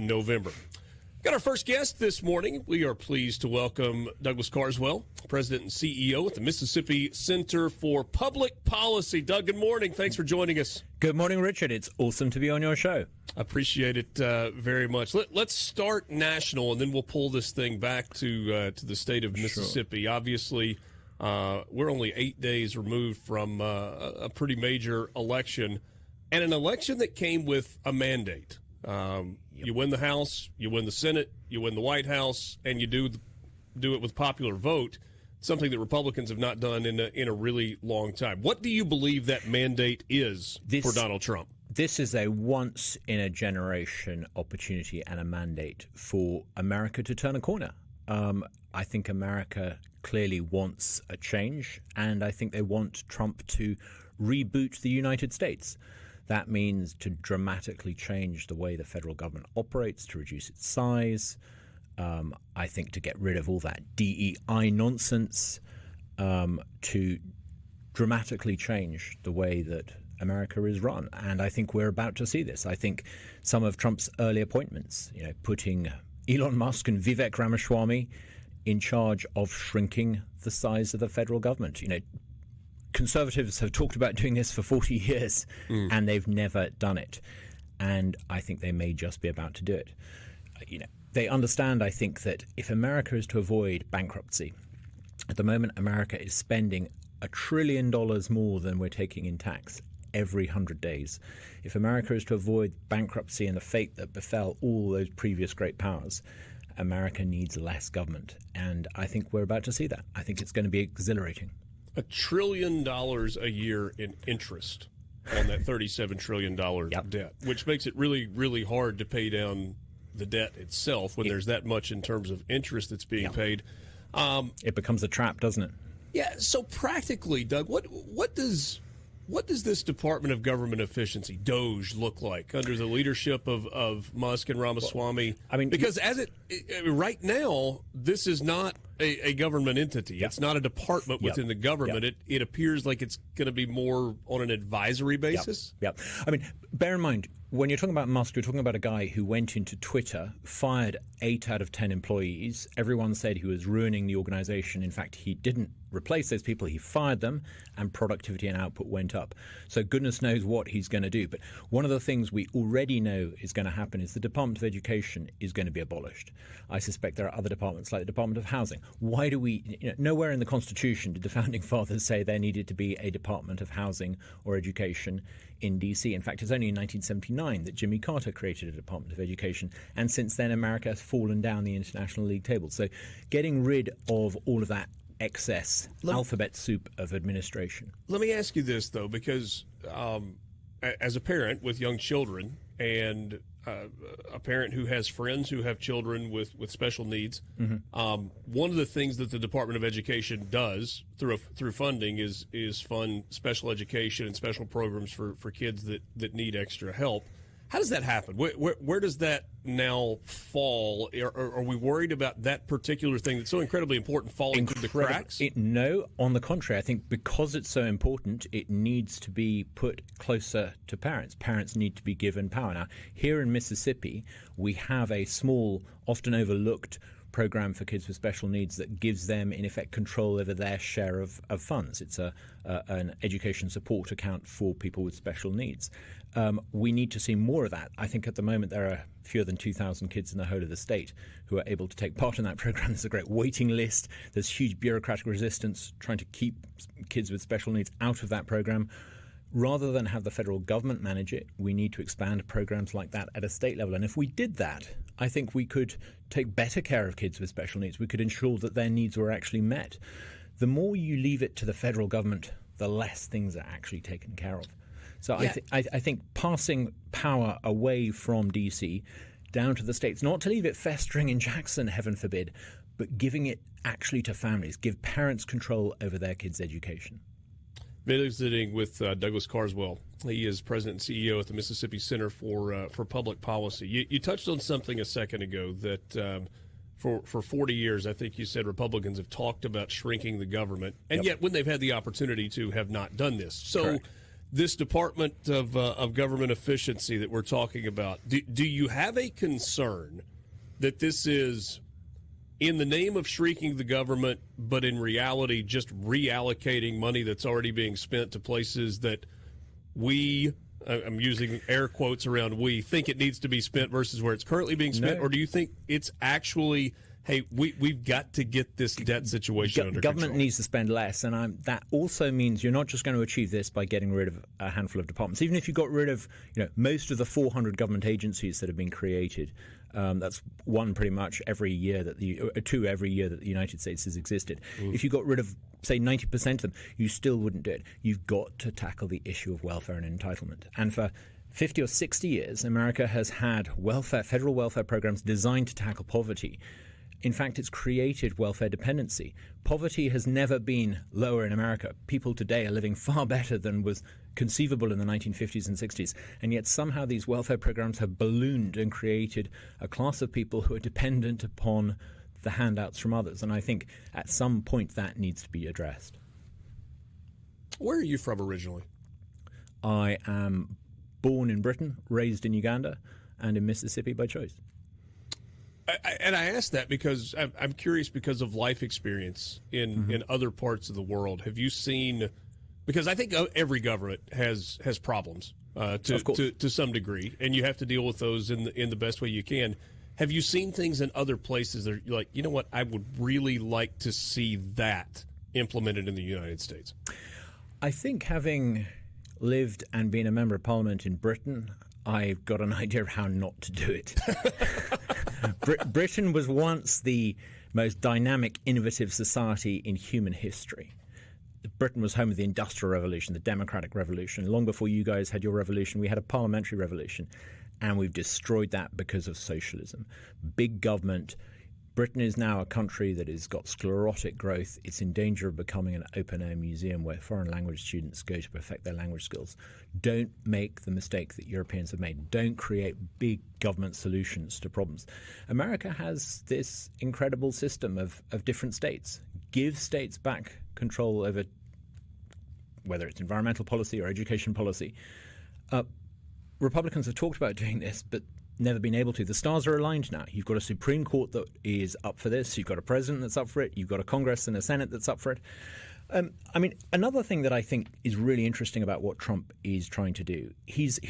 November. Got our first guest this morning. We are pleased to welcome Douglas Carswell, President and CEO at the Mississippi Center for Public Policy. Doug, good morning. Thanks for joining us. Good morning, Richard. It's awesome to be on your show. I appreciate it very much. Let's start national, and then we'll pull this thing back to the state of Mississippi. Sure. Obviously, we're only 8 days removed from a pretty major election, and an election that came with a mandate. You win the House, you win the Senate, you win the White House, and you do it with popular vote, something that Republicans have not done in a really long time. What do you believe that mandate is for Donald Trump? This is a once-in-a-generation opportunity and a mandate for America to turn a corner. I think America clearly wants a change, and I think they want Trump to reboot the United States. That means to dramatically change the way the federal government operates, to reduce its size. I think to get rid of all that DEI nonsense, to dramatically change the way that America is run. And I think we're about to see this. I think some of Trump's early appointments, putting Elon Musk and Vivek Ramaswamy in charge of shrinking the size of the federal government. Conservatives have talked about doing this for 40 years, and they've never done it. And I think they may just be about to do it. They understand, I think, that if America is to avoid bankruptcy, at the moment America is spending $1 trillion more than we're taking in tax every 100 days. If America is to avoid bankruptcy and the fate that befell all those previous great powers, America needs less government. And I think we're about to see that. I think it's going to be exhilarating. $1 trillion a year in interest on that $37 trillion debt, which makes it really, really hard to pay down the debt itself when there's that much in terms of interest that's being paid. It becomes a trap, doesn't it? Yeah. So practically, Doug, what does this Department of Government Efficiency, DOGE, look like under the leadership of Musk and Ramaswamy? Because right now, this is not a government entity. It's not a department within the government. It appears like it's going to be more on an advisory basis. Bear in mind, when you're talking about Musk, you're talking about a guy who went into Twitter, fired 8 out of 10 employees. Everyone said he was ruining the organization. In fact, he didn't replace those people. He fired them, and productivity and output went up. So goodness knows what he's going to do. But one of the things we already know is going to happen is the Department of Education is going to be abolished. I suspect there are other departments like the Department of Housing. Why do we nowhere in the Constitution did the Founding Fathers say there needed to be a Department of Housing or Education in D.C. In fact, it's only in 1979 that Jimmy Carter created a Department of Education, and since then America has fallen down the International League table. So getting rid of all of that excess alphabet soup of administration. Let me ask you this, though, because as a parent with young children and a parent who has friends who have children with special needs, one of the things that the Department of Education does through funding is fund special education and special programs for kids that need extra help. How does that happen? Where does that now fall? Are we worried about that particular thing that's so incredibly important falling through the cracks? No, on the contrary. I think because it's so important, it needs to be put closer to parents. Parents need to be given power. Now, here in Mississippi, we have a small, often overlooked program for kids with special needs that gives them, in effect, control over their share of funds. It's an education support account for people with special needs. We need to see more of that. I think at the moment there are fewer than 2,000 kids in the whole of the state who are able to take part in that program. There's a great waiting list. There's huge bureaucratic resistance trying to keep kids with special needs out of that program. Rather than have the federal government manage it, we need to expand programs like that at a state level. And if we did that, I think we could take better care of kids with special needs. We could ensure that their needs were actually met. The more you leave it to the federal government, the less things are actually taken care of. So I think passing power away from D.C. down to the states, not to leave it festering in Jackson, heaven forbid, but giving it actually to families, give parents control over their kids' education. Visiting with Douglas Carswell. He is president and CEO at the Mississippi Center for Public Policy. You touched on something a second ago that for 40 years, I think you said Republicans have talked about shrinking the government, and yet when they've had the opportunity to, have not done this. So Correct. this Department of Government Efficiency that we're talking about, do you have a concern that this is in the name of shrinking the government, but in reality just reallocating money that's already being spent to places that I'm using air quotes around we think it needs to be spent versus where it's currently being spent? No. Or do you think it's actually, hey, we've got to get this debt situation under government control? Needs to spend less, and that also means you're not just going to achieve this by getting rid of a handful of departments. Even if you got rid of most of the 400 government agencies that have been created, that's one pretty much every year two every year that the United States has existed. If you got rid of, say, 90% of them, you still wouldn't do it. You've got to tackle the issue of welfare and entitlement. And for 50 or 60 years, America has had federal welfare programs designed to tackle poverty. In fact, it's created welfare dependency. Poverty has never been lower in America. People today are living far better than was conceivable in the 1950s and 60s. And yet somehow these welfare programs have ballooned and created a class of people who are dependent upon the handouts from others. And I think at some point that needs to be addressed. Where are you from originally? I am born in Britain, raised in Uganda, and in Mississippi by choice. And I ask that because I'm curious because of life experience in other parts of the world. Have you seen? Because I think every government has problems to some degree, and you have to deal with those in the best way you can. Have you seen things in other places that are like, you know what, I would really like to see that implemented in the United States? I think having lived and been a member of Parliament in Britain, I've got an idea of how not to do it. Britain was once the most dynamic, innovative society in human history. Britain was home of the Industrial Revolution, the Democratic Revolution. Long before you guys had your revolution, we had a parliamentary revolution, and we've destroyed that because of socialism. Big government. Britain is now a country that has got sclerotic growth. It's in danger of becoming an open-air museum where foreign language students go to perfect their language skills. Don't make the mistake that Europeans have made. Don't create big government solutions to problems. America has this incredible system of different states. Give states back control over whether it's environmental policy or education policy. Republicans have talked about doing this, but never been able to. The stars are aligned now. You've got a Supreme Court that is up for this. You've got a president that's up for it. You've got a Congress and a Senate that's up for it. I mean, another thing that I think is really interesting about what Trump is trying to do, he's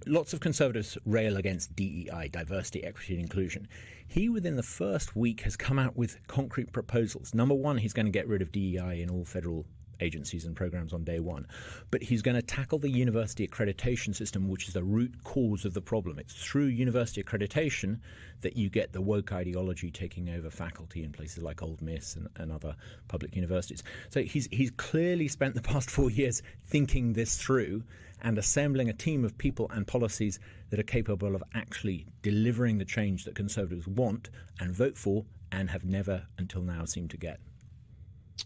lots of conservatives rail against DEI, diversity, equity, and inclusion. He, within the first week, has come out with concrete proposals. Number one, he's going to get rid of DEI in all federal agencies and programs on day one. But he's going to tackle the university accreditation system, which is the root cause of the problem. It's through university accreditation that you get the woke ideology taking over faculty in places like Ole Miss and other public universities. So he's clearly spent the past 4 years thinking this through and assembling a team of people and policies that are capable of actually delivering the change that conservatives want and vote for and have never until now seemed to get.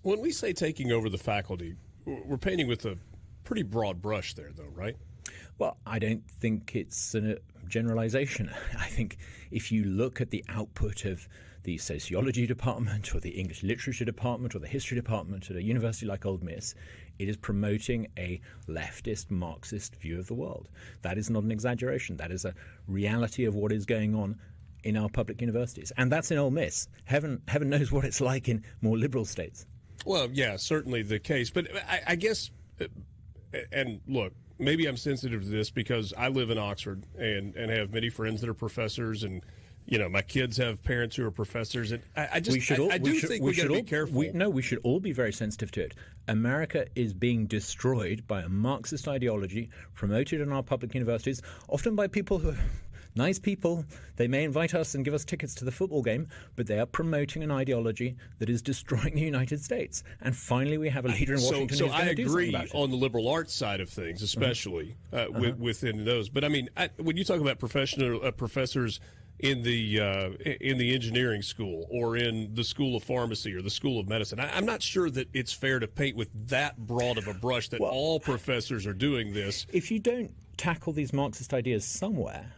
When we say taking over the faculty, we're painting with a pretty broad brush there, though, right? Well, I don't think it's a generalization. I think if you look at the output of the sociology department or the English literature department or the history department at a university like Ole Miss, it is promoting a leftist Marxist view of the world. That is not an exaggeration. That is a reality of what is going on in our public universities. And that's in Ole Miss. Heaven knows what it's like in more liberal states. Well, yeah, certainly the case. But I guess, and look, maybe I'm sensitive to this because I live in Oxford and have many friends that are professors, and my kids have parents who are professors, and I do think we got to be careful. We should all be very sensitive to it. America is being destroyed by a Marxist ideology promoted in our public universities, often by people who are nice people. They may invite us and give us tickets to the football game, but they are promoting an ideology that is destroying the United States. And finally, we have a leader in Washington who's going to do something about it. So I agree on the liberal arts side of things, especially within those. But I mean, when you talk about professors in the engineering school or in the School of Pharmacy or the School of Medicine, I'm not sure that it's fair to paint with that broad of a brush that all professors are doing this. If you don't tackle these Marxist ideas somewhere,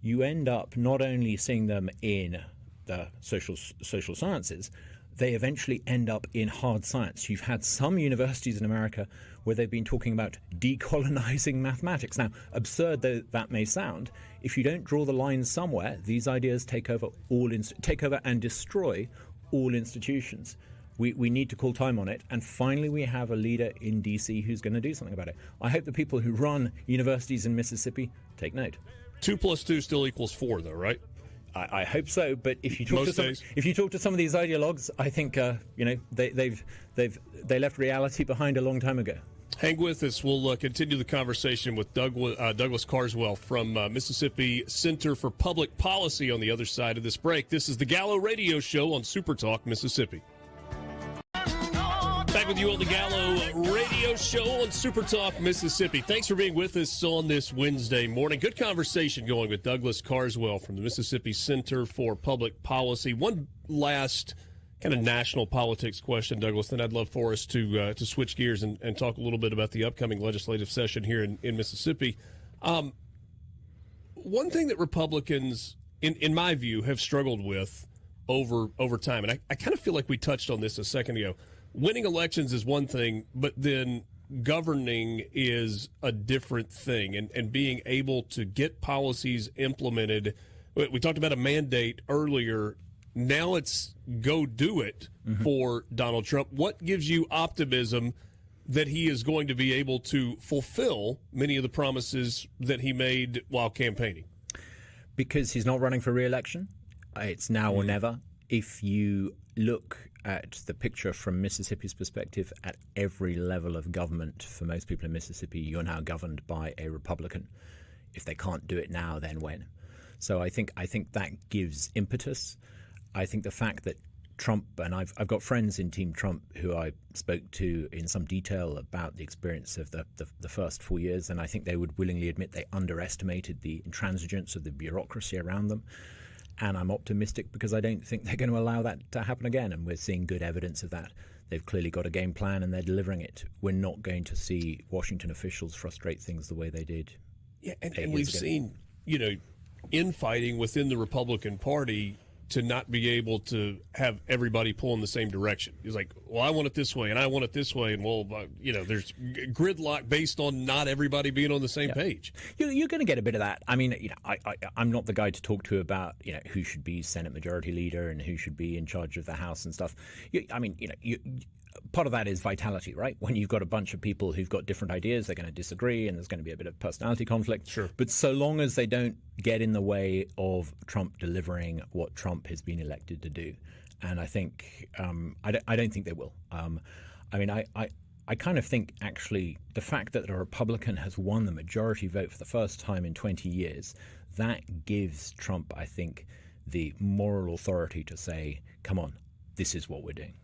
you end up not only seeing them in the social sciences, they eventually end up in hard science. You've had some universities in America where they've been talking about decolonizing mathematics. Now, absurd though that may sound, if you don't draw the line somewhere, these ideas take over and destroy all institutions. We need to call time on it, and finally we have a leader in D.C. who's going to do something about it. I hope the people who run universities in Mississippi take note. 2 + 2 still equals 4, though, right? I hope so, but if you talk to some of these ideologues, I think they left reality behind a long time ago. Hang with us. We'll continue the conversation with Douglas Carswell from Mississippi Center for Public Policy on the other side of this break. This is the Gallo Radio Show on SuperTalk Mississippi. Back with you on the Gallo Radio Show on SuperTalk Mississippi. Thanks for being with us on this Wednesday morning. Good conversation going with Douglas Carswell from the Mississippi Center for Public Policy. One last kind of national politics question, Douglas, then I'd love for us to switch gears and talk a little bit about the upcoming legislative session here in Mississippi. One thing that Republicans, in my view, have struggled with over time, and I kind of feel like we touched on this a second ago. Winning elections is one thing, but then governing is a different thing, and being able to get policies implemented. We talked about a mandate earlier. Now it's go do it for Donald Trump. What gives you optimism that he is going to be able to fulfill many of the promises that he made while campaigning? Because he's not running for re-election. It's now or never. If you look at the picture from Mississippi's perspective, at every level of government, for most people in Mississippi, you're now governed by a Republican. If they can't do it now, then when? So I think that gives impetus. I think the fact that Trump, and I've got friends in Team Trump who I spoke to in some detail about the experience of the first 4 years, and I think they would willingly admit they underestimated the intransigence of the bureaucracy around them. And I'm optimistic because I don't think they're going to allow that to happen again. And we're seeing good evidence of that. They've clearly got a game plan and they're delivering it. We're not going to see Washington officials frustrate things the way they did. Yeah, and we've seen, infighting within the Republican Party to not be able to have everybody pull in the same direction. He's like, well, I want it this way, and I want it this way, and there's gridlock based on not everybody being on the same page. You're going to get a bit of that. I mean, I'm not the guy to talk to about who should be Senate Majority Leader and who should be in charge of the House and stuff. Part of that is vitality, right? When you've got a bunch of people who've got different ideas, they're going to disagree and there's going to be a bit of personality conflict. Sure. But so long as they don't get in the way of Trump delivering what Trump has been elected to do, and I think I don't think they will. I kind of think actually the fact that a Republican has won the majority vote for the first time in 20 years, that gives Trump, I think, the moral authority to say, come on, this is what we're doing.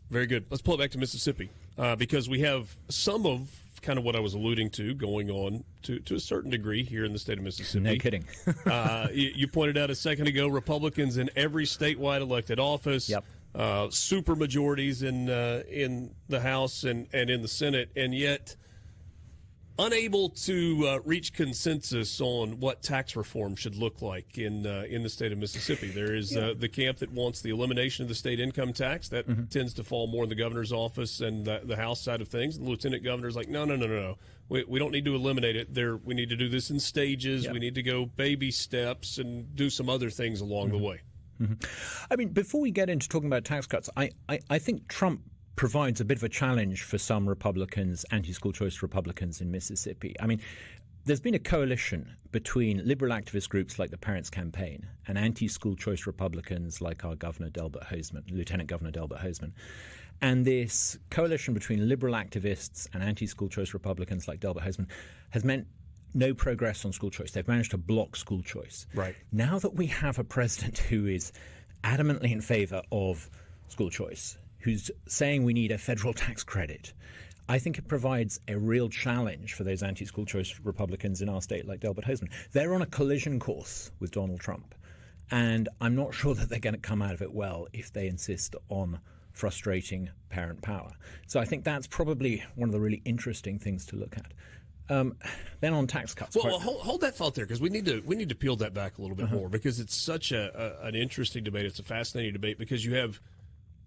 Very good. Let's pull it back to Mississippi because we have some of kind of what I was alluding to going on to a certain degree here in the state of Mississippi. No kidding. You pointed out a second ago, Republicans in every statewide elected office, super majorities in the House and in the Senate, and yet unable to reach consensus on what tax reform should look like in the state of Mississippi. There is the camp that wants the elimination of the state income tax. That tends to fall more in the governor's office and the House side of things. The lieutenant governor's like, no. We don't need to eliminate it. We need to do this in stages. Yep. We need to go baby steps and do some other things along the way. I mean, before we get into talking about tax cuts, I think Trump provides a bit of a challenge for some Republicans, anti-school choice Republicans in Mississippi. I mean, there's been a coalition between liberal activist groups like the Parents Campaign and anti-school choice Republicans like our Governor Delbert Hosemann, Lieutenant Governor Delbert Hosemann. And this coalition between liberal activists and anti-school choice Republicans like Delbert Hosemann has meant no progress on school choice. They've managed to block school choice. Right. Now that we have a president who is adamantly in favor of school choice, who's saying we need a federal tax credit, I think it provides a real challenge for those anti-school choice Republicans in our state like Delbert Hosemann. They're on a collision course with Donald Trump, and I'm not sure that they're going to come out of it well if they insist on frustrating parent power. So I think that's probably one of the really interesting things to look at. Then on tax cuts. Well, hold that thought there, because we need to peel that back a little bit more, because it's such an interesting debate. It's a fascinating debate because you have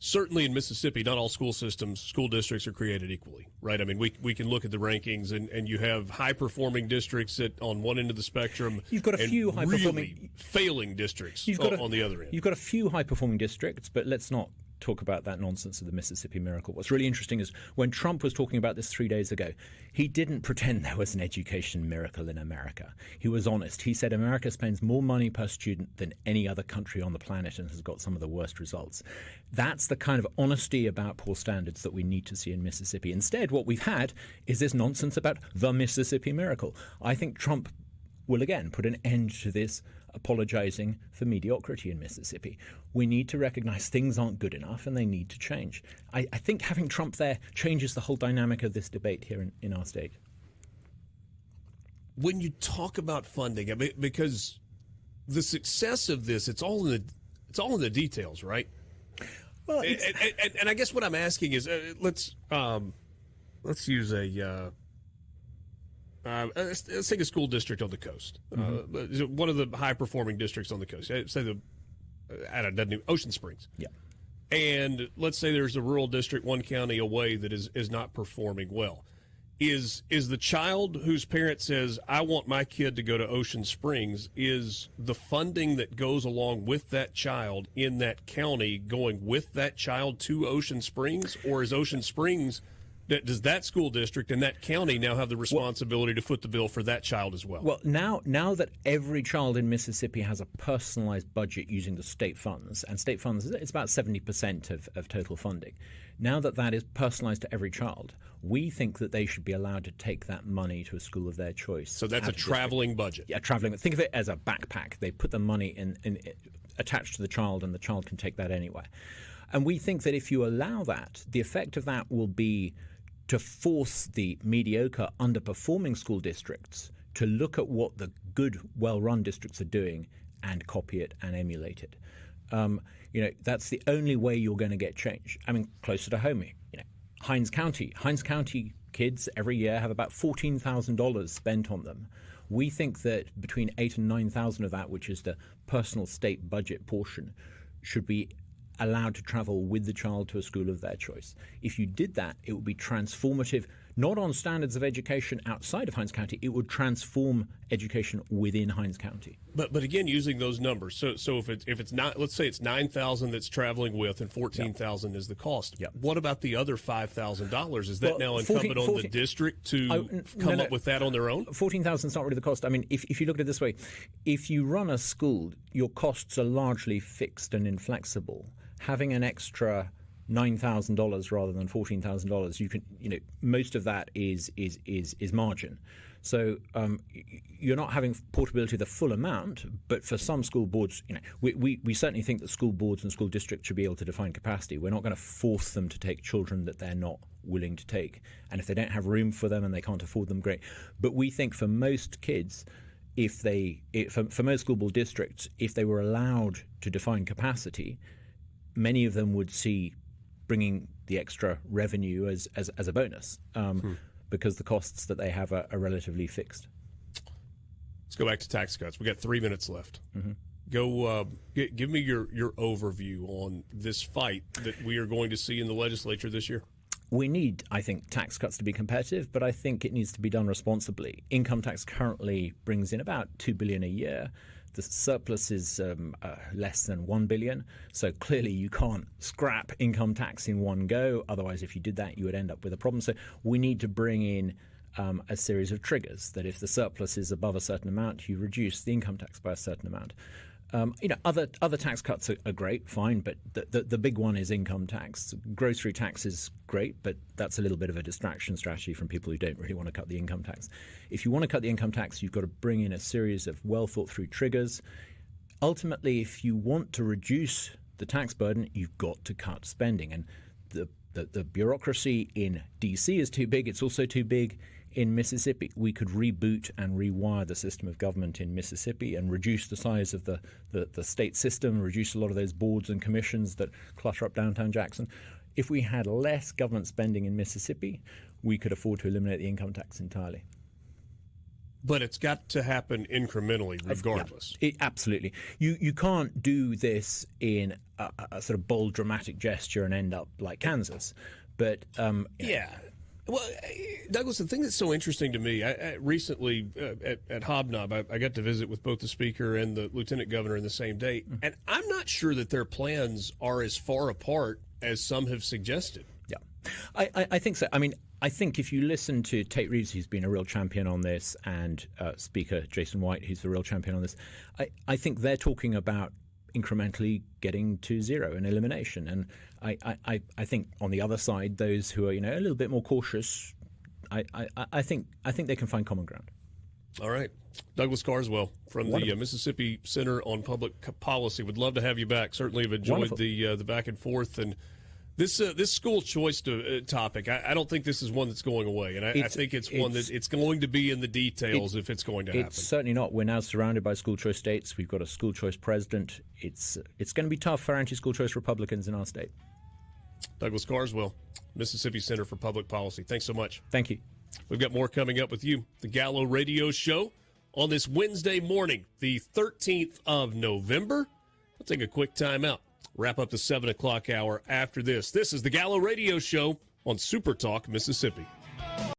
certainly in Mississippi, not all school districts are created equally, right? I mean, we can look at the rankings, and you have high-performing districts on one end of the spectrum. You've got a few high-performing... really failing districts on the other end. You've got a few high-performing districts, but let's not talk about that nonsense of the Mississippi miracle. What's really interesting is when Trump was talking about this 3 days ago, he didn't pretend there was an education miracle in America. He was honest. He said America spends more money per student than any other country on the planet and has got some of the worst results. That's the kind of honesty about poor standards that we need to see in Mississippi. Instead, what we've had is this nonsense about the Mississippi miracle. I think Trump will again put an end to this apologizing for mediocrity in Mississippi. We need to recognize things aren't good enough and they need to change. I think having Trump there changes the whole dynamic of this debate here in our state. When you talk about funding, I mean, because the success of this, it's all in the details, right? Well, and I guess what I'm asking is, let's use let's take a school district on the coast, one of the high-performing districts on the coast. Say Ocean Springs. Yeah. And let's say there's a rural district, one county away, that is not performing well. Is the child whose parent says, I want my kid to go to Ocean Springs, is the funding that goes along with that child in that county going with that child to Ocean Springs? Or is Ocean Springs... does that school district and that county now have the responsibility to foot the bill for that child as well? Well, now that every child in Mississippi has a personalized budget using the state funds, and state funds, it's about 70% of total funding. Now that is personalized to every child, we think that they should be allowed to take that money to a school of their choice. So that's a traveling budget. Yeah, traveling. Think of it as a backpack. They put the money in attached to the child, and the child can take that anywhere. And we think that if you allow that, the effect of that will be to force the mediocre, underperforming school districts to look at what the good, well-run districts are doing and copy it and emulate it. That's the only way you're going to get change. I mean, closer to home, Hinds County kids every year have about $14,000 spent on them. We think that between $8,000 and $9,000 of that, which is the personal state budget portion, should be allowed to travel with the child to a school of their choice. If you did that, it would be transformative, not on standards of education outside of Hinds County. It would transform education within Hinds County. But again, using those numbers, so if it's not, let's say it's 9,000 that's traveling with, and 14,000 is the cost. Yep. What about the other $5,000? Is that now incumbent on the district to come up with that on their own? 14,000 is not really the cost. I mean, if you look at it this way, if you run a school, your costs are largely fixed and inflexible. Having an extra $9,000 rather than $14,000, you can, most of that is margin. So you're not having portability of the full amount, but for some school boards, we certainly think that school boards and school districts should be able to define capacity. We're not going to force them to take children that they're not willing to take. And if they don't have room for them and they can't afford them, great. But we think for most kids, for most school board districts, if they were allowed to define capacity, many of them would see bringing the extra revenue as a bonus because the costs that they have are relatively fixed. Let's go back to tax cuts. We got 3 minutes left. Mm-hmm. Go give me your overview on this fight that we are going to see in the legislature this year. We need, I think, tax cuts to be competitive, but I think it needs to be done responsibly. Income tax currently brings in about $2 billion a year. The surplus is less than $1 billion. So clearly you can't scrap income tax in one go. Otherwise, if you did that, you would end up with a problem. So we need to bring in a series of triggers that if the surplus is above a certain amount, you reduce the income tax by a certain amount. Other tax cuts are great, fine, but the big one is income tax. Grocery tax is great, but that's a little bit of a distraction strategy from people who don't really want to cut the income tax. If you want to cut the income tax, you've got to bring in a series of well-thought-through triggers. Ultimately, if you want to reduce the tax burden, you've got to cut spending. And the bureaucracy in D.C. is too big. It's also too big in Mississippi. We could reboot and rewire the system of government in Mississippi and reduce the size of the state system, reduce a lot of those boards and commissions that clutter up downtown Jackson. If we had less government spending in Mississippi, we could afford to eliminate the income tax entirely. But it's got to happen incrementally, regardless. Absolutely. You can't do this in a sort of bold, dramatic gesture and end up like Kansas. But yeah. Well, Douglas, the thing that's so interesting to me, I recently at Hobnob, I got to visit with both the speaker and the lieutenant governor in the same day, and I'm not sure that their plans are as far apart as some have suggested. Yeah, I think so. I mean, I think if you listen to Tate Reeves, who's been a real champion on this, and Speaker Jason White, who's the real champion on this, I think they're talking about incrementally getting to zero and elimination. And I think on the other side, those who are a little bit more cautious, I think they can find common ground. All right, Douglas Carswell from the Mississippi Center on Public Policy. Would love to have you back. Certainly have enjoyed the back and forth and. This school choice topic, I don't think this is one that's going away, and I think it's one that it's going to be in the details if it's going to happen. It's certainly not. We're now surrounded by school choice states. We've got a school choice president. It's going to be tough for anti-school choice Republicans in our state. Douglas Carswell, Mississippi Center for Public Policy. Thanks so much. Thank you. We've got more coming up with you. The Gallo Radio Show on this Wednesday morning, the 13th of November. We'll take a quick time out. Wrap up the 7 o'clock hour after this. This is the Gallo Radio Show on SuperTalk, Mississippi.